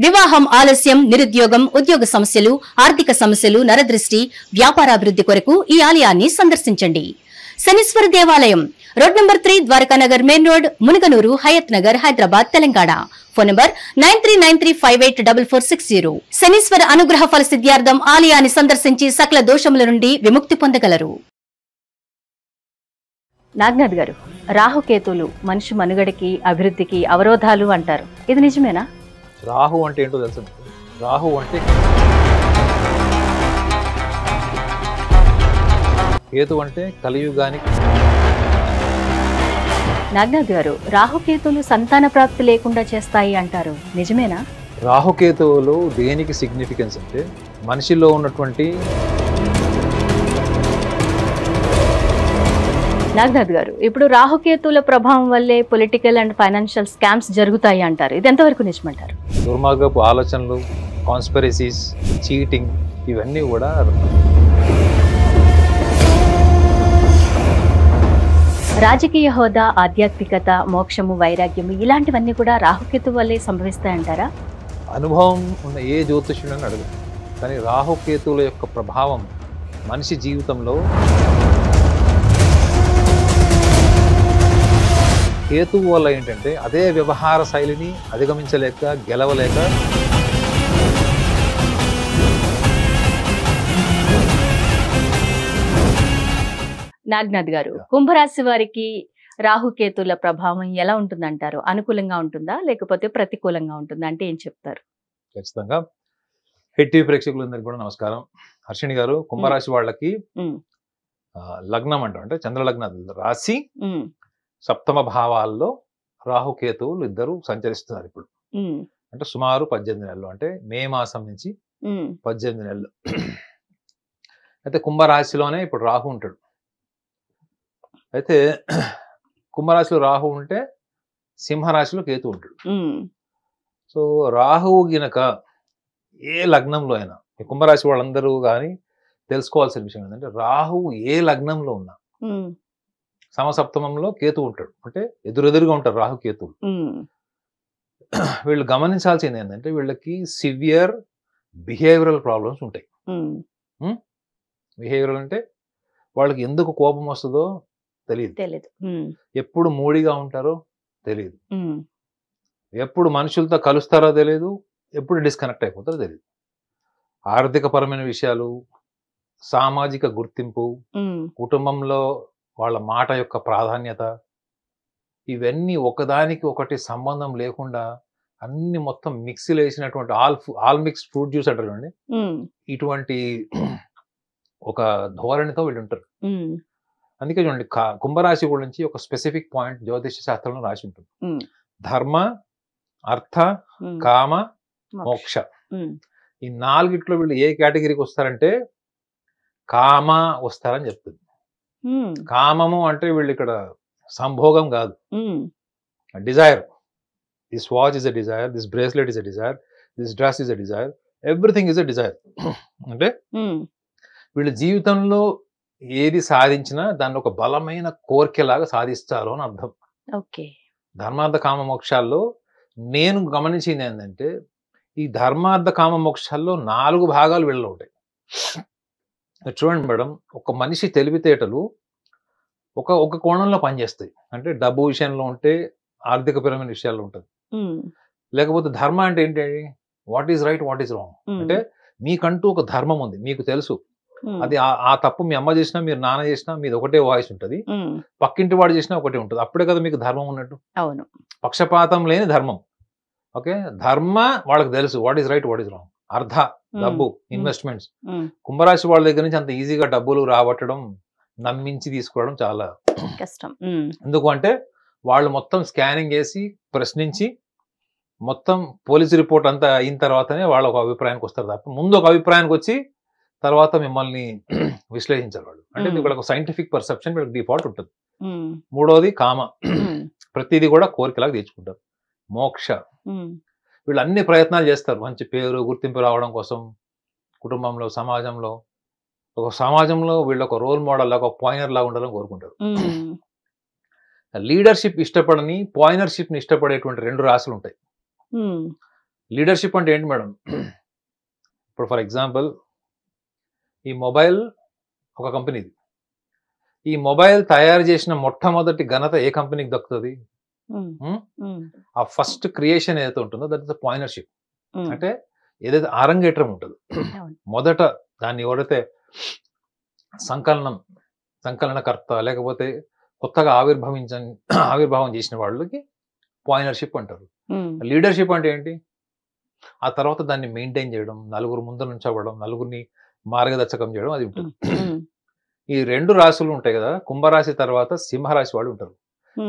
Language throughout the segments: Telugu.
వివాహం ఆలస్యం, నిరుద్యోగం, ఉద్యోగ సమస్యలు, ఆర్థిక సమస్యలు, నరదృష్టి, వ్యాపారాభివృద్ధి కొరకు ఈ ఆలయాన్ని సందర్శించండి. శనీశ్వర దేవాలయం road number 3, Dwarakanagar main road, Munaganur, Hayath Nagar, Hyderabad, Telangana. Phone number 9393584460. Shanishwara అనుగ్రహ ఫల సిద్ధ్యార్థం ఆలయాన్ని సందర్శించి సకల దోషముల నుండి విముక్తి పొందగలరు. నాగనాథ్ గారు, రాహుకేతులు మనిషి మనుగడకి, అభివృద్ధికి అవరోధాలు అంటారు. ఇది నిజమేనా? రాహు అంటే ఏంటో తెలుసు. రాహు అంటే కేతు అంటే కలియుగానికి. నాగనాథ్ గారు, రాహుకేతులు సంతాన ప్రాప్తి లేకుండా చేస్తాయి అంటారు. నిజమేనా? రాహుకేతువులు దేనికి సిగ్నిఫికెన్స్ అంటే మనిషిలో ఉన్నటువంటి. నాగనాథ్ గారు, ఇప్పుడు రాహుకేతుల ప్రభావం వల్లే పొలిటికల్ అండ్ ఫైనాన్షియల్ స్కామ్స్ జరుగుతాయి అంటారు. ఇది ఎంతవరకు నిజమంటారు? దుర్మార్గపు ఆలోచనలు, కాన్స్పిరసీస్, చీటింగ్, ఇవన్నీ కూడా రాజకీయ హోదా, ఆధ్యాత్మికత, మోక్షము, వైరాగ్యము ఇలాంటివన్నీ కూడా రాహుకేతు వల్లే సంభవిస్తాయంటారా? అనుభవం ఉన్న ఏ జ్యోతిష్యుడని అడుగు, కానీ రాహుకేతువుల యొక్క ప్రభావం మనిషి జీవితంలో. కేతువు వల్ల ఏంటంటే అదే వ్యవహార శైలిని అధిగమించలేక, గెలవలేక నాగనాథ్ గారు, కుంభరాశి వారికి రాహుకేతుల ప్రభావం ఎలా ఉంటుందంటారు? అనుకూలంగా ఉంటుందా లేకపోతే ప్రతికూలంగా ఉంటుందా? అంటే ఏం చెప్తారు? ఖచ్చితంగా. హిట్ టీవీ ప్రేక్షకులందరికీ కూడా నమస్కారం. హర్షిణి గారు, కుంభరాశి వాళ్ళకి లగ్నం అంటే చంద్రలగ్న రాశి సప్తమ భావాల్లో రాహుకేతువులు ఇద్దరు సంచరిస్తున్నారు ఇప్పుడు. అంటే సుమారు 18 నెలలు, అంటే మే మాసం నుంచి 18 నెలలు. అయితే కుంభరాశిలోనే ఇప్పుడు రాహు ఉంటాడు. అయితే కుంభరాశిలో రాహు ఉంటే సింహరాశిలో కేతు ఉంటాడు. సో రాహువు గినక ఏ లగ్నంలో అయినా, కుంభరాశి వాళ్ళందరూ కానీ తెలుసుకోవాల్సిన విషయం ఏంటంటే, రాహువు ఏ లగ్నంలో ఉన్నా సమసప్తమంలో కేతు ఉంటాడు. అంటే ఎదురెదురుగా ఉంటారు రాహు కేతువులు. వీళ్ళు గమనించాల్సింది ఏంటంటే, వీళ్ళకి సివియర్ బిహేవియరల్ ప్రాబ్లమ్స్ ఉంటాయి. బిహేవియరల్ అంటే వాళ్ళకి ఎందుకు కోపం వస్తుందో తెలియదు, ఎప్పుడు మూడిగా ఉంటారో తెలియదు, ఎప్పుడు మనుషులతో కలుస్తారో తెలియదు, ఎప్పుడు డిస్కనెక్ట్ అయిపోతారో తెలియదు. ఆర్థిక పరమైన విషయాలు, సామాజిక గుర్తింపు, కుటుంబంలో వాళ్ళ మాట యొక్క ప్రాధాన్యత, ఇవన్నీ ఒకదానికి ఒకటి సంబంధం లేకుండా అన్ని మొత్తం మిక్సీలు వేసినటువంటి ఆల్ మిక్స్ ఫ్రూట్ జ్యూస్ అంటారు చూడండి, ఇటువంటి ఒక ధోరణితో వీళ్ళు ఉంటారు. అందుకే చూడండి, కుంభరాశి గురించి ఒక స్పెసిఫిక్ పాయింట్ జ్యోతిష శాస్త్రంలో రాసి ఉంటుంది. ధర్మ, అర్థ, కామ, మోక్ష. ఈ నాలుగిట్లో వీళ్ళు ఏ కేటగిరీకి వస్తారంటే కామ వస్తారని చెప్తుంది. కామము అంటే వీళ్ళు ఇక్కడ సంభోగం కాదు, desire. This watch is a desire, this bracelet is a desire, this dress is a desire, everything is a desire. అంటే వీళ్ళ జీవితంలో ఏది సాధించినా దాన్ని ఒక బలమైన కోరికలాగా సాధిస్తారు అని అర్థం. ధర్మార్థ కామ మోక్షాల్లో నేను గమనించింది ఏంటంటే, ఈ ధర్మార్థ కామ మోక్షాల్లో 4 భాగాలు వీళ్ళు ఉంటాయి. చూడండి మేడం, ఒక మనిషి తెలివితేటలు ఒక కోణంలో పనిచేస్తాయి. అంటే డబ్బు విషయంలో ఉంటే, ఆర్థికపరమైన విషయాల్లో ఉంటుంది. లేకపోతే ధర్మ అంటే ఏంటి, what is right, what is wrong. అంటే మీకంటూ ఒక ధర్మం ఉంది, మీకు తెలుసు. అది ఆ తప్పు మీ అమ్మ చేసినా, మీరు నాన్న చేసినా మీది ఒకటే వాయిస్ ఉంటుంది, పక్కింటి వాడు చేసినా ఒకటే ఉంటుంది. అప్పుడే కదా మీకు ధర్మం ఉన్నట్టు. అవును, పక్షపాతం లేని ధర్మం. ఓకే, ధర్మ వాళ్ళకి తెలుసు, what is right, what is wrong. అర్థ, డబ్బు, ఇన్వెస్ట్మెంట్స్. కుంభరాశి వాళ్ళ దగ్గర నుంచి అంత ఈజీగా డబ్బులు రాబట్టడం, నమ్మించి తీసుకోవడం చాలా కష్టం. ఎందుకు అంటే వాళ్ళు మొత్తం స్కానింగ్ చేసి, ప్రశ్నించి, మొత్తం పోలీసు రిపోర్ట్ అంతా అయిన తర్వాతనే వాళ్ళు ఒక అభిప్రాయానికి వస్తారు తప్ప, ముందు ఒక అభిప్రాయానికి వచ్చి తర్వాత మిమ్మల్ని విశ్లేషించారు వాళ్ళు. అంటే వీళ్ళకి ఒక సైంటిఫిక్ పర్సెప్షన్ వీళ్ళకి డిఫాల్ట్ ఉంటుంది. మూడోది కామ, ప్రతిదీ కూడా కోరికలాగా తెచ్చుకుంటారు. మోక్ష, వీళ్ళు అన్ని ప్రయత్నాలు చేస్తారు మంచి పేరు, గుర్తింపు రావడం కోసం, కుటుంబంలో, సమాజంలో. ఒక సమాజంలో వీళ్ళు ఒక రోల్ మోడల్ లాగా, ఒక పాయినర్ లాగా ఉండాలని కోరుకుంటారు. లీడర్షిప్ ఇష్టపడని, పాయినర్షిప్ ని ఇష్టపడేటువంటి 2 రాశులు ఉంటాయి. లీడర్షిప్ అంటే ఏంటి మేడం? ఇప్పుడు ఫర్ ఎగ్జాంపుల్ ఈ మొబైల్ ఒక కంపెనీది. ఈ మొబైల్ తయారు చేసిన మొట్టమొదటి ఘనత ఏ కంపెనీకి దక్కుతుంది? ఆ ఫస్ట్ క్రియేషన్ ఏదైతే ఉంటుందో దట్ ఇస్ ద పాయినర్షిప్. అంటే ఏదైతే అరంగేట్రం ఉంటుంది, మొదట దాన్ని ఎవరైతే సంకలనకర్త లేకపోతే కొత్తగా ఆవిర్భావం చేసిన వాళ్ళకి పాయినర్షిప్ అంటారు. లీడర్షిప్ అంటే ఏంటి? ఆ తర్వాత దాన్ని మెయింటైన్ చేయడం, నలుగురు ముందు నుంచవ్వడం, నలుగురిని మార్గదర్శకం చేయడం, అది ఉంటుంది. ఈ 2 రాశులు ఉంటాయి కదా, కుంభరాశి తర్వాత సింహరాశి వాళ్ళు ఉంటారు.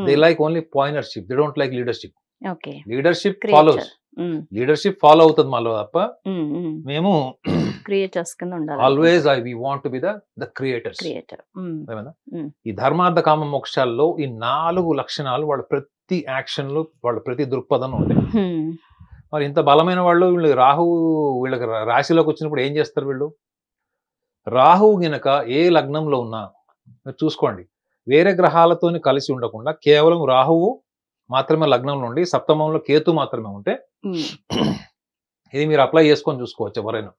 They like only pioneership, they don't like leadership. Leadership follows, leadership follow అవుతుంది మాలో తప్ప మేము క్రియేటర్స్ కింద ఉండాలి. Always we want to be the creators. ఈ ధర్మార్థ కామ మోక్షాల్లో ఈ 4 లక్షణాలు వాళ్ళ ప్రతి యాక్షన్ లో, వాళ్ళ ప్రతి దృక్పథంలో ఉంటాయి. మరి ఇంత బలమైన వాళ్ళు వీళ్ళు రాహువు వీళ్ళకి రాశిలోకి వచ్చినప్పుడు ఏం చేస్తారు వీళ్ళు? రాహువు గినక ఏ లగ్నంలో ఉన్నా చూసుకోండి, వేరే గ్రహాలతోని కలిసి ఉండకుండా కేవలం రాహువు మాత్రమే లగ్నంలో ఉండి సప్తమంలో కేతు మాత్రమే ఉంటే, ఇది మీరు అప్లై చేసుకొని చూసుకోవచ్చు ఎవరైనా.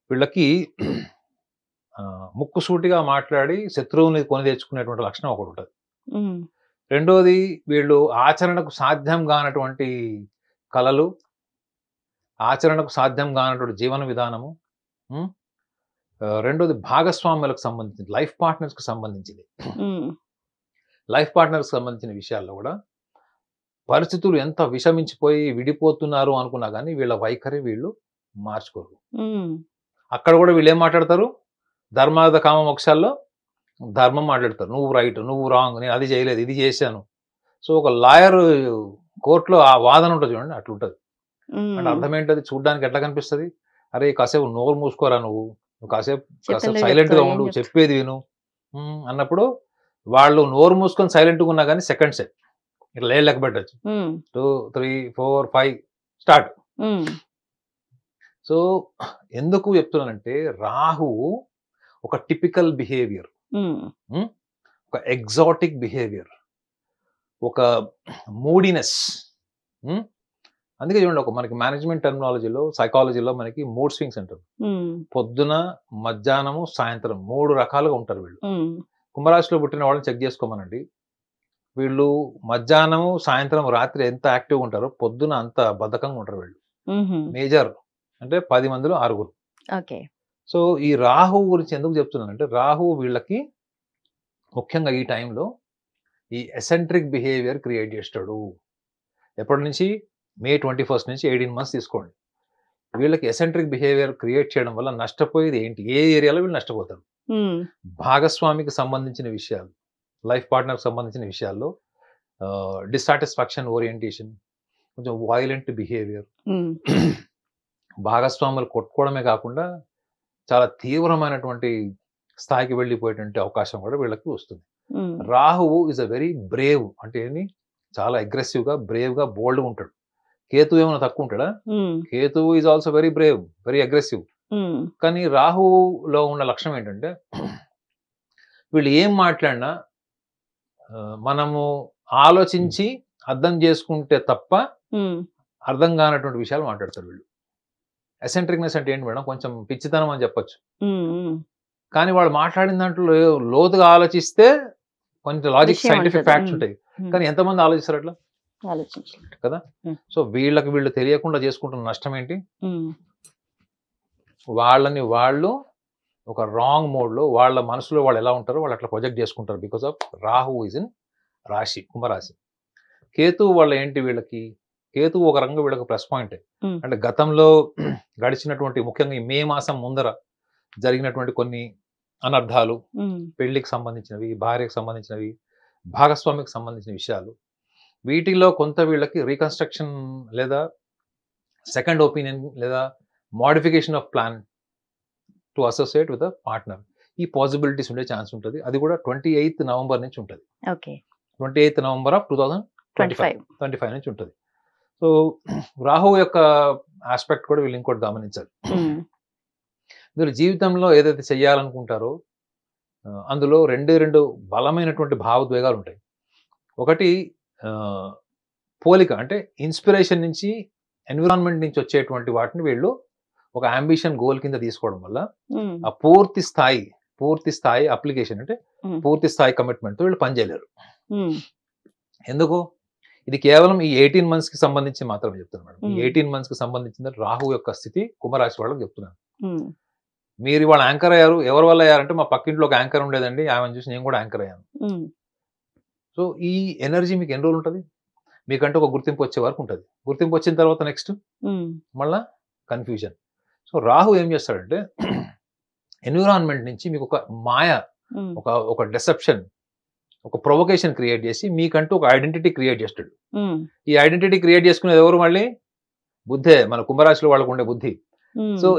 వీళ్ళకి ముక్కుసూటిగా మాట్లాడి శత్రువుని కొని తెచ్చుకునేటువంటి లక్షణం ఒకటి ఉంటుంది. రెండోది, వీళ్ళు ఆచరణకు సాధ్యం కానటువంటి కళలు, ఆచరణకు సాధ్యం కానటువంటి జీవన విధానము. రెండోది, భాగస్వామ్యాలకు సంబంధించింది, లైఫ్ పార్ట్నర్స్కి సంబంధించింది. లైఫ్ పార్ట్నర్స్కి సంబంధించిన విషయాల్లో కూడా పరిస్థితులు ఎంత విషమించిపోయి విడిపోతున్నారు అనుకున్నా కానీ వీళ్ళ వైఖరి వీళ్ళు మార్చుకోరు. అక్కడ కూడా వీళ్ళు ఏం మాట్లాడతారు? ధర్మార్థ కామ మోక్షాల్లో ధర్మం మాట్లాడతారు. నువ్వు రైట్, నువ్వు రాంగ్, నేను అది చేయలేదు, ఇది చేశాను. సో ఒక లాయర్ కోర్టులో ఆ వాదన ఉంటుంది చూడండి, అట్లుంటది. అంటే అర్థం ఏంటది? చూడడానికి ఎట్లా కనిపిస్తుంది? అరే కాసేపు నోరు మూసుకోరా, నువ్వు కాసేపు సైలెంట్ గా ఉండు, చెప్పేది విను అన్నప్పుడు వాళ్ళు నోరు మూసుకొని సైలెంట్ గా ఉన్నా కానీ సెకండ్ సెట్ ఇట్లా లెక్క పెట్టచ్చు. 2, 3, 4, 5 స్టార్ట్. సో ఎందుకు చెప్తున్నానంటే, రాహువు ఒక టిపికల్ బిహేవియర్, ఒక ఎగ్జాటిక్ బిహేవియర్, ఒక మూడీనెస్. అందుకే చూడండి, ఒక మనకి మేనేజ్మెంట్ టెర్మినాలజీలో, సైకాలజీలో మనకి మూడ్ స్వింగ్స్ అంటారు. పొద్దున, మధ్యాహ్నము, సాయంత్రం 3 రకాలుగా ఉంటారు వీళ్ళు. కుంభరాశిలో పుట్టిన వాళ్ళని చెక్ చేసుకోమనండి. వీళ్ళు మధ్యాహ్నము, సాయంత్రం, రాత్రి ఎంత యాక్టివ్గా ఉంటారో పొద్దున అంత బద్ధకంగా ఉంటారు వీళ్ళు. మేజర్ అంటే 10 మందిలో 6. సో ఈ రాహువు గురించి ఎందుకు చెప్తున్నానంటే, రాహువు వీళ్ళకి ముఖ్యంగా ఈ టైంలో ఈ ఎసెంట్రిక్ బిహేవియర్ క్రియేట్ చేస్తాడు. ఎప్పటి నుంచి? May 21 నుంచి 18 months తీసుకోండి. వీళ్ళకి ఎసెంట్రిక్ బిహేవియర్ క్రియేట్ చేయడం వల్ల నష్టపోయేది ఏంటి? ఏ ఏరియాలో వీళ్ళు నష్టపోతారు? భాగస్వామికి సంబంధించిన విషయాలు, లైఫ్ పార్ట్నర్కి సంబంధించిన విషయాల్లో డిస్సాటిస్ఫాక్షన్, ఓరియంటేషన్, కొంచెం వైలెంట్ బిహేవియర్, భాగస్వాములు కొట్టుకోవడమే కాకుండా చాలా తీవ్రమైనటువంటి స్థాయికి వెళ్ళిపోయేటువంటి అవకాశం కూడా వీళ్ళకి వస్తుంది. రాహువు ఇస్ అ వెరీ బ్రేవ్, అంటే ఏంటి? చాలా అగ్రెసివ్ గా, బ్రేవ్ గా, బోల్డ్ గా ఉంటాడు. కేతు ఏమైనా తక్కువ ఉంటాడా? Ketu is also very Brave, very aggressive. కానీ రాహులో ఉన్న లక్షణం ఏంటంటే, వీళ్ళు ఏం మాట్లాడినా మనము ఆలోచించి అర్థం చేసుకుంటే తప్ప అర్థం కానటువంటి విషయాలు మాట్లాడతారు వీళ్ళు. ఎసెంట్రిక్నెస్ అంటే ఏంటి మేడం? కొంచెం పిచ్చితనం అని చెప్పొచ్చు. కానీ వాళ్ళు మాట్లాడిన దాంట్లో లోతుగా ఆలోచిస్తే కొంచెం లాజిక్, సైంటిఫిక్ ఫ్యాక్ట్స్ ఉంటాయి. కానీ ఎంతమంది ఆలోచిస్తారు అట్లా కదా? సో వీళ్ళు తెలియకుండా చేసుకుంటున్న నష్టం ఏంటి? వాళ్ళని వాళ్ళు ఒక రాంగ్ మోడ్ లో, వాళ్ళ మనసులో వాళ్ళు ఎలా ఉంటారో వాళ్ళు అట్లా ప్రొజెక్ట్ చేసుకుంటారు. Because of Rahu is in రాశి, కుంభరాశి. కేతు వల్ల ఏంటి? వీళ్ళకి కేతు ఒక రంగం వీళ్ళకి ప్లస్ పాయింట్. అంటే గతంలో గడిచినటువంటి, ముఖ్యంగా ఈ మే మాసం ముందర జరిగినటువంటి కొన్ని అనర్థాలు, పెళ్లికి సంబంధించినవి, భార్యకు సంబంధించినవి, భాగస్వామికి సంబంధించిన విషయాలు, వీటిలో కొంత వీళ్ళకి రీకన్స్ట్రక్షన్ లేదా సెకండ్ ఒపీనియన్ లేదా modification of plan to associate with a partner, ఈ పాసిబిలిటీస్ ఉండే ఛాన్స్ ఉంటుంది. అది కూడా 28th నవంబర్ నుంచి ఉంటుంది. 28th నవంబర్ ఆఫ్ 2025 నుంచి ఉంటుంది. సో రాహు యొక్క ఆస్పెక్ట్ కూడా వీళ్ళు ఇంకోటి గమనించాలి. మీరు జీవితంలో ఏదైతే చెయ్యాలనుకుంటారో అందులో రెండు బలమైనటువంటి భావోద్వేగాలు ఉంటాయి. ఒకటి పోలిక, అంటే ఇన్స్పిరేషన్ నుంచి ఎన్విరాన్మెంట్ నుంచి వచ్చేటువంటి వాటిని వీళ్ళు ఒక అంబిషన్ గోల్ కింద తీసుకోవడం వల్ల ఆ పూర్తి స్థాయి అప్లికేషన్ అంటే పూర్తి స్థాయి కమిట్మెంట్ తో వీళ్ళు పనిచేయలేరు. ఎందుకు? ఇది కేవలం ఈ 18 months కి సంబంధించి మాత్రమే చెప్తున్నాను మేడం. ఈ 18 months కి సంబంధించిన రాహు యొక్క స్థితి కుంభరాశి వాళ్ళకి చెప్తున్నాను. మీరు ఇవాళ యాంకర్ అయ్యారు, ఎవరి వల్ల అయ్యారంటే మా పక్కింట్లో ఒక యాంకర్ ఉండేదండి, ఆమెను చూసి నేను కూడా యాంకర్ అయ్యాను. సో ఈ ఎనర్జీ మీకు ఎన్ని రోజులు ఉంటుంది? మీకంటే ఒక గుర్తింపు వచ్చే వరకు ఉంటుంది. గుర్తింపు వచ్చిన తర్వాత నెక్స్ట్ మళ్ళా కన్ఫ్యూజన్. సో రాహు ఏం చేస్తాడంటే ఎన్విరాన్మెంట్ నుంచి మీకు ఒక మాయ, ఒక డిసెప్షన్, ఒక ప్రొవొకేషన్ క్రియేట్ చేసి మీకంటూ ఒక ఐడెంటిటీ క్రియేట్ చేస్తాడు. ఈ ఐడెంటిటీ క్రియేట్ చేసుకునేది ఎవరు? మళ్ళీ బుద్ధే, మన కుంభరాశిలో వాళ్ళకు ఉండే బుద్ధి. సో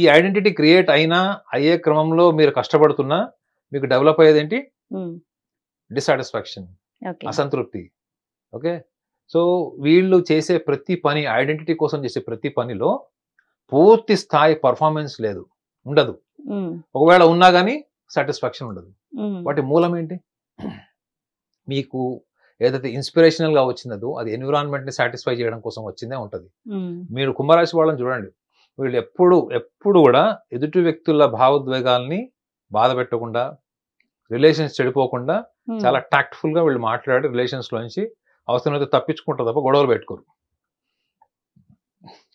ఈ ఐడెంటిటీ క్రియేట్ అయ్యే క్రమంలో మీరు కష్టపడుతున్నా మీకు డెవలప్ అయ్యేది ఏంటి? డిసాటిస్ఫాక్షన్, అసంతృప్తి. ఓకే, సో వీళ్ళు చేసే ప్రతి పని, ఐడెంటిటీ కోసం చేసే ప్రతి పనిలో పూర్తి స్థాయి పర్ఫార్మెన్స్ ఉండదు. ఒకవేళ ఉన్నా కానీ సాటిస్ఫాక్షన్ ఉండదు. వాటి మూలం ఏంటి? మీకు ఏదైతే ఇన్స్పిరేషనల్ గా వచ్చిందో అది ఎన్విరాన్మెంట్ ని సాటిస్ఫై చేయడం కోసం వచ్చిందే ఉంటది. మీరు కుంభరాశి వాళ్ళని చూడండి, వీళ్ళు ఎప్పుడు కూడా ఎదుటి వ్యక్తుల భావోద్వేగాల్ని బాధ పెట్టకుండా, రిలేషన్స్ చెడిపోకుండా చాలా టాక్ట్ఫుల్ గా వీళ్ళు మాట్లాడి రిలేషన్స్ లోంచి అవసరమైతే తప్పించుకుంటారు తప్ప గొడవలు పెట్టుకోరు.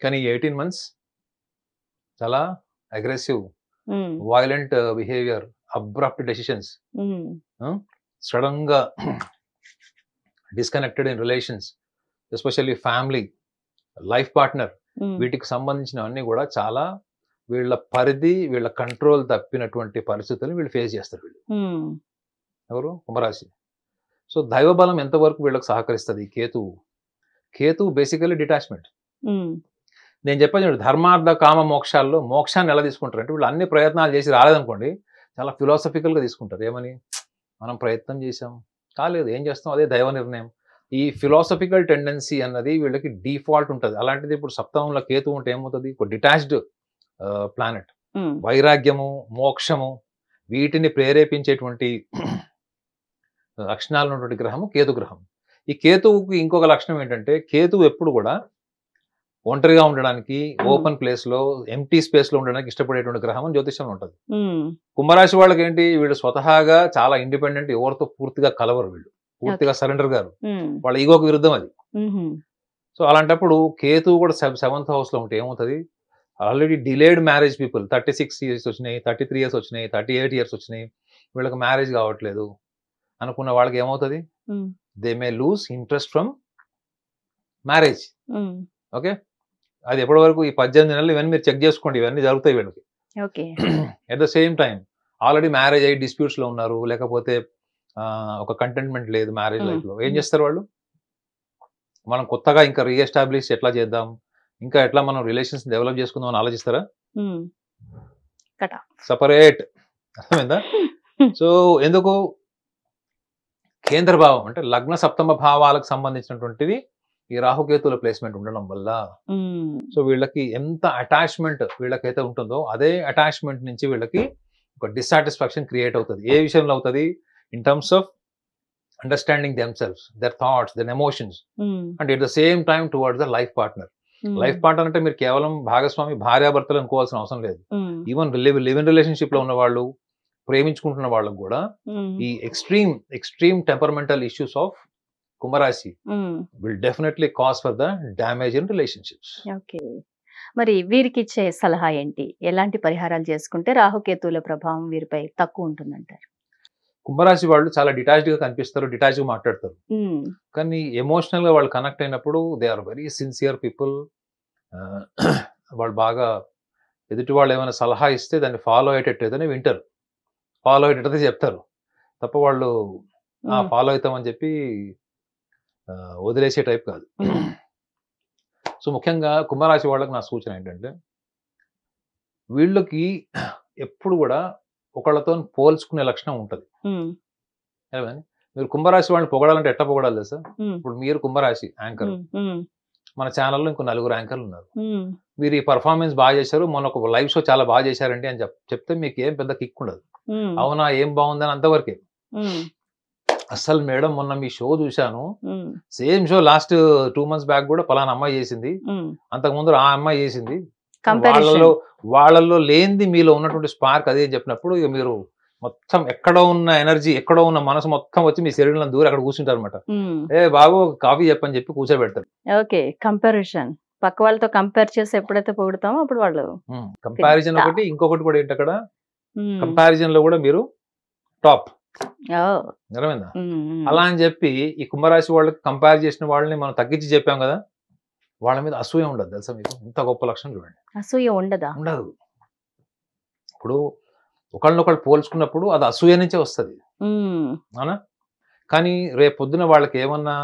కానీ 18 months చాలా aggressive, violent behaviour, abrupt decisions, sudden గా disconnected in relations, especially family, life partner, వీటికి సంబంధించినవన్నీ కూడా చాలా వీళ్ళ పరిధి, వీళ్ళ కంట్రోల్ తప్పినటువంటి పరిస్థితులు వీళ్ళు ఫేస్ చేస్తారు. వీళ్ళు ఎవరు? కుంభరాశి. సో దైవబలం ఎంతవరకు వీళ్ళకి సహకరిస్తుంది? కేతువు బేసికలీ డిటాచ్మెంట్. నేను చెప్పాను, ధర్మార్థ కామ మోక్షాల్లో మోక్షాన్ని ఎలా తీసుకుంటారు అంటే వీళ్ళు అన్ని ప్రయత్నాలు చేసి రాలేదనుకోండి, చాలా ఫిలాసఫికల్ గా తీసుకుంటారు. ఏమని? మనం ప్రయత్నం చేసాం, కాలేదు, ఏం చేస్తాం, అదే దైవ నిర్ణయం. ఈ ఫిలాసఫికల్ టెండెన్సీ అన్నది వీళ్ళకి డిఫాల్ట్ ఉంటుంది. అలాంటిది ఇప్పుడు సప్తమంలో కేతు ఉంటే ఏమవుతుంది? ఒక డిటాచ్డ్ ప్లానెట్. వైరాగ్యము, మోక్షము, వీటిని ప్రేరేపించేటువంటి లక్షణాలు ఉన్నటువంటి గ్రహము కేతు గ్రహం. ఈ కేతువుకి ఇంకొక లక్షణం ఏంటంటే, కేతువు ఎప్పుడు కూడా ఒంటరిగా ఉండడానికి, ఓపెన్ ప్లేస్ లో, ఎంటీ స్పేస్ లో ఉండడానికి ఇష్టపడేటువంటి గ్రహం అని జ్యోతిష్యంలో ఉంటుంది. కుంభరాశి వాళ్ళకి ఏంటి? వీళ్ళు స్వతహాగా చాలా ఇండిపెండెంట్, ఎవరితో పూర్తిగా కలవరు, వీళ్ళు పూర్తిగా సరెండర్ గారు, వాళ్ళ ఈగోకి విరుద్ధం అది. సో అలాంటప్పుడు కేతువు కూడా 7th house లో ఉంటే ఏమవుతుంది? Already delayed marriage people, 36 years వచ్చినాయి, 33 years వచ్చినాయి, 38 years వచ్చినాయి, వీళ్ళకి మ్యారేజ్ కావట్లేదు అనుకున్న వాళ్ళకి ఏమవుతుంది? They may lose interest from marriage. Okay, అది ఎప్పటి వరకు? ఈ 18 నెలలు ఇవన్నీ మీరు చెక్ చేసుకోండి, ఇవన్నీ జరుగుతాయి వీళ్ళకి. At the same time already marriage అయ్యి డిస్ప్యూట్స్ లో ఉన్నారు, లేకపోతే ఒక కంటెంట్మెంట్ లేదు మ్యారేజ్ లైఫ్ లో, ఏం చేస్తారు వాళ్ళు? మనం కొత్తగా ఇంకా రీఎస్టాబ్లిష్ ఎట్లా చేద్దాం, ఇంకా ఎట్లా మనం రిలేషన్స్ డెవలప్ చేసుకుందాం అని ఆలోచిస్తారా? సపరేట్. అర్థమైందా? సో ఎందుకు? కేంద్ర భావం అంటే లగ్న సప్తమ భావాలకు సంబంధించినటువంటిది ఈ రాహుకేతుల ప్లేస్మెంట్ ఉండడం వల్ల. సో వీళ్ళకి ఎంత అటాచ్మెంట్ వీళ్ళకైతే ఉంటుందో అదే అటాచ్మెంట్ నుంచి వీళ్ళకి ఒక డిస్సాటిస్ఫాక్షన్ క్రియేట్ అవుతుంది. ఏ విషయంలో అవుతుంది? In terms of understanding themselves, their thoughts, their emotions, and at the same time towards the life partner. Life partner అంటే మీరు కేవలం భాగస్వామి, భార్యాభర్తలు అనుకోవాల్సిన అవసరం లేదు. ఈవెన్ లివ్ ఇన్ రిలేషన్షిప్ లో ఉన్న వాళ్ళు, ప్రేమించుకుంటున్న వాళ్ళకు కూడా ఈ ఎక్స్ట్రీమ్ టెంపరమెంటల్ ఇష్యూస్ ఆఫ్ కుంభరాశి will definitely cause for the damage in relationships. Okay, మరి వీరికి ఇచ్చే సలహా ఏంటి? ఎలాంటి పరిహారాలు చేసుకుంటే రాహుకేతువుల ప్రభావం వీరిపై తక్కువ ఉంటుందంటారు? కుంభరాశి వాళ్ళు చాలా డిటాచ్డ్ గా కనిపిస్తారు, డిటాచ్ గా మాట్లాడతారు, కానీ ఎమోషనల్ గా వాళ్ళు కనెక్ట్ అయినప్పుడు they are very sincere people. వాళ్ళు బాగా ఎదుటి వాళ్ళు ఏమైనా సలహా ఇస్తే దాన్ని ఫాలో అయ్యేటట్టయితేనే వింటారు, ఫాలో అయ్యేటట్టు చెప్తారు తప్ప వాళ్ళు ఫాలో అవుతామని చెప్పి వదిలేసే టైప్ కాదు. సో ముఖ్యంగా కుంభరాశి వాళ్ళకి నా సూచన ఏంటంటే, వీళ్ళకి ఎప్పుడు కూడా ఒకళ్ళతో పోల్చుకునే లక్షణం ఉంటుంది. మీరు కుంభరాశి వాళ్ళని పొగడాలంటే ఎట్లా పొగడాలి సార్? ఇప్పుడు మీరు కుంభరాశి యాంకర్, మన ఛానల్లో ఇంకో 4 యాంకర్లు ఉన్నారు, మీరు ఈ పర్ఫార్మెన్స్ బాగా చేశారు, మొన్న ఒక లైవ్ షో చాలా బాగా చేశారండి అని చెప్తే మీకు ఏం పెద్ద కిక్ ఉండదు. అవునా, ఏం బాగుందని అంతవరకే. అసలు మేడం మొన్న మీ షో చూశాను, same show last 2 months back కూడా పలానా అమ్మాయి చేసింది, అంతకు ముందు ఆ అమ్మాయి చేసింది, వాళ్ళల్లో లేనిది మీలో ఉన్నటువంటి స్పార్క్ అదే చెప్పినప్పుడు ఇక మీరు మొత్తం ఎక్కడో ఉన్న ఎనర్జీ, ఎక్కడో ఉన్న మనసు మొత్తం వచ్చి మీ శరీరంలో దూరం అక్కడ కూర్చుంటారు అనమాట. ఏ బాబు కాఫీ చెప్పని చెప్పి కూర్చోబెడతారు. ఓకే, కంపారిజన్ పక్క వాళ్ళతో కంపేర్ చేసి ఎప్పుడైతే పొగుడుతామో అప్పుడు వాళ్ళు కంపారిజన్ ఒకటి, ఇంకొకటి కూడా ఏంటి అక్కడ కంపారిజన్ లో కూడా మీరు టాప్. నిజమేనా? అలా అని చెప్పి ఈ కుంభరాశి వాళ్ళకి కంపేర్ చేసిన వాళ్ళని మనం తగ్గించి చెప్పాం కదా, వాళ్ళ మీద అసూయ ఉండదు తెలుసా మీకు? ఇంత గొప్ప లక్షణం చూడండి. అసూయ ఉండదా? ఉండదు. ఇప్పుడు ఒకళ్ళనొకళ్ళు పోల్చుకున్నప్పుడు అది అసూయ నుంచే వస్తుంది, అవునా? కానీ రేపు పొద్దున వాళ్ళకి ఏమన్నా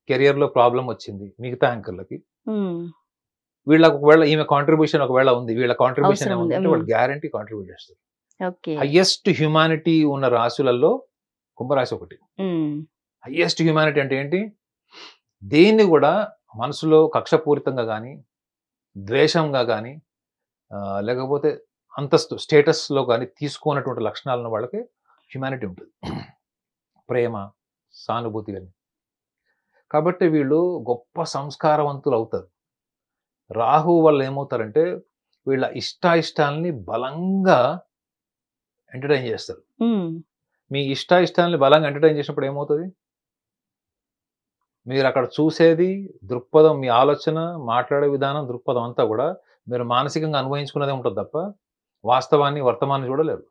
కెరియర్ లో ప్రాబ్లం వచ్చింది మిగతా యాంకర్లకి, వీళ్ళకి ఒకవేళ ఈమె కాంట్రిబ్యూషన్ ఒకవేళ ఉంది, వీళ్ళ కాంట్రిబ్యూషన్ ఏముందంటే వాళ్ళు గ్యారంటీ కాంట్రిబ్యూట్ చేస్తారు. హైయెస్ట్ హ్యూమానిటీ ఉన్న రాశులలో కుంభరాశి ఒకటి. హైయెస్ట్ హ్యూమానిటీ అంటే ఏంటి? దేన్ని కూడా మనసులో కక్షపూరితంగా కానీ, ద్వేషంగా కానీ, లేకపోతే అంతస్తు స్టేటస్ లో కానీ తీసుకున్నటువంటి లక్షణాలు ఉన్న వాళ్ళకి హ్యుమానిటీ ఉంటుంది, ప్రేమ, సానుభూతి కానీ. కాబట్టి వీళ్ళు గొప్ప సంస్కారవంతులు అవుతారు. రాహు వల్ల ఏమవుతారంటే వీళ్ళ ఇష్టాయిష్టాలని బలంగా ఎంటర్టైన్ చేస్తారు. మీ ఇష్టాయిష్టాలని బలంగా ఎంటర్టైన్ చేసినప్పుడు ఏమవుతుంది? మీరు అక్కడ చూసేది దృక్పథం, మీ ఆలోచన, మాట్లాడే విధానం, దృక్పథం అంతా కూడా మీరు మానసికంగా అనుభవించుకున్నదే ఉంటుంది తప్ప వాస్తవాన్ని, వర్తమాన్ని చూడలేరు.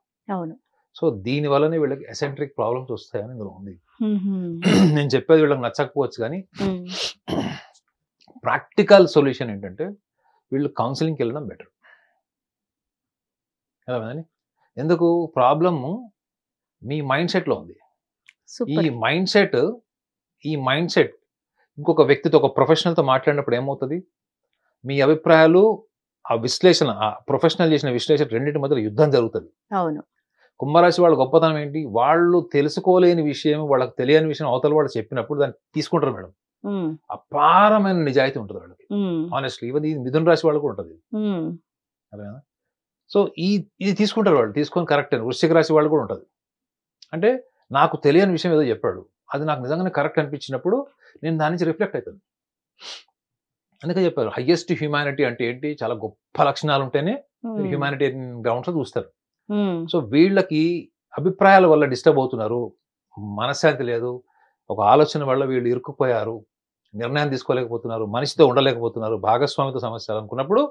సో దీని వల్లనే వీళ్ళకి ఎసెంట్రిక్ ప్రాబ్లమ్స్ వస్తాయని ఇందులో ఉంది. నేను చెప్పేది వీళ్ళకి నచ్చకపోవచ్చు, కానీ ప్రాక్టికల్ సొల్యూషన్ ఏంటంటే వీళ్ళు కౌన్సిలింగ్కి వెళ్ళడం బెటర్. కదా? ఎందుకు? ప్రాబ్లము మీ మైండ్ సెట్లో ఉంది. ఈ మైండ్ సెట్ ఇంకొక వ్యక్తితో, ఒక ప్రొఫెషనల్తో మాట్లాడినప్పుడు ఏమవుతుంది? మీ అభిప్రాయాలు, ఆ విశ్లేషణ, ఆ ప్రొఫెషనల్ చేసిన విశ్లేషణ రెండింటి మధ్య యుద్ధం జరుగుతుంది. అవును. కుంభరాశి వాళ్ళ గొప్పతనం ఏంటి? వాళ్ళు తెలుసుకోలేని విషయం, వాళ్ళకి తెలియని విషయం అవతల వాళ్ళు చెప్పినప్పుడు దాన్ని తీసుకుంటారు మేడం. అపారమైన నిజాయితీ ఉంటుంది వాళ్ళకి, ఆనెస్ట్లీ. ఈవెన్ ఈ మిథున రాశి వాళ్ళకు ఉంటుంది. అదేనా? సో ఇది తీసుకుంటారు వాళ్ళు, తీసుకొని కరెక్ట్ అని. వృశ్చిక రాశి వాళ్ళు కూడా ఉంటుంది. అంటే నాకు తెలియని విషయం ఏదో చెప్పాడు, అది నాకు నిజంగానే కరెక్ట్ అనిపించినప్పుడు నేను దాని నుంచి రిఫ్లెక్ట్ అవుతాను. అందుకే చెప్పారు హైయెస్ట్ హ్యూమానిటీ అంటే ఏంటి? చాలా గొప్ప లక్షణాలు ఉంటేనే హ్యూమానిటేరియన్ గ్రౌండ్స్ చూస్తారు. సో వీళ్ళకి అభిప్రాయాల వల్ల డిస్టర్బ్ అవుతున్నారు, మనశ్శాంతి లేదు, ఒక ఆలోచన వల్ల వీళ్ళు ఇరుక్కుపోయారు, నిర్ణయం తీసుకోలేకపోతున్నారు, మనిషితో ఉండలేకపోతున్నారు, భాగస్వామితో సమస్యలు అనుకున్నప్పుడు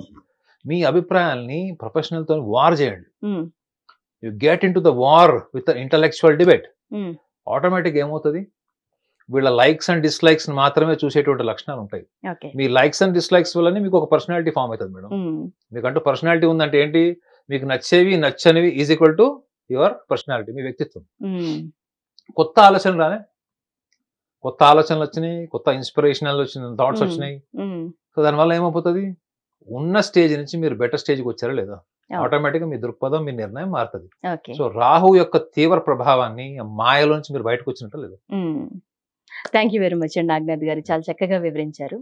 మీ అభిప్రాయాల్ని ప్రొఫెషనల్తో వార్ చేయండి. You get in to the war with intellectual debate. Automatic ఏమవుతుంది? వీళ్ళ లైక్స్ అండ్ డిస్లైక్స్ మాత్రమే చూసేటువంటి లక్షణాలు ఉంటాయి. మీ లైక్స్ అండ్ డిస్లైక్స్ వల్లనే మీకు ఒక పర్సనాలిటీ ఫామ్ అవుతుంది మేడం. మీకంటూ పర్సనాలిటీ ఉందంటే ఏంటి? మీకు నచ్చేవి, నచ్చనివి is equal to your personality, మీ వ్యక్తిత్వం. కొత్త ఆలోచనలు రానే, కొత్త ఆలోచనలు వచ్చినాయి, కొత్త ఇన్స్పిరేషనల్ వచ్చిన థాట్స్ వచ్చినాయి. సో దానివల్ల ఏమైపోతుంది? ఉన్న స్టేజ్ నుంచి మీరు బెటర్ స్టేజ్కి వచ్చారా లేదా, ఆటోమేటిక్గా మీ దృక్పథం, మీ నిర్ణయం మారుతుంది. సో రాహు యొక్క తీవ్ర ప్రభావాన్ని, మాయలోంచి మీరు బయటకు వచ్చినట్టు లేదు. థ్యాంక్ యూ వెరీ మచ్ అండి నాగనాథ్ గారు, చాలా చక్కగా వివరించారు.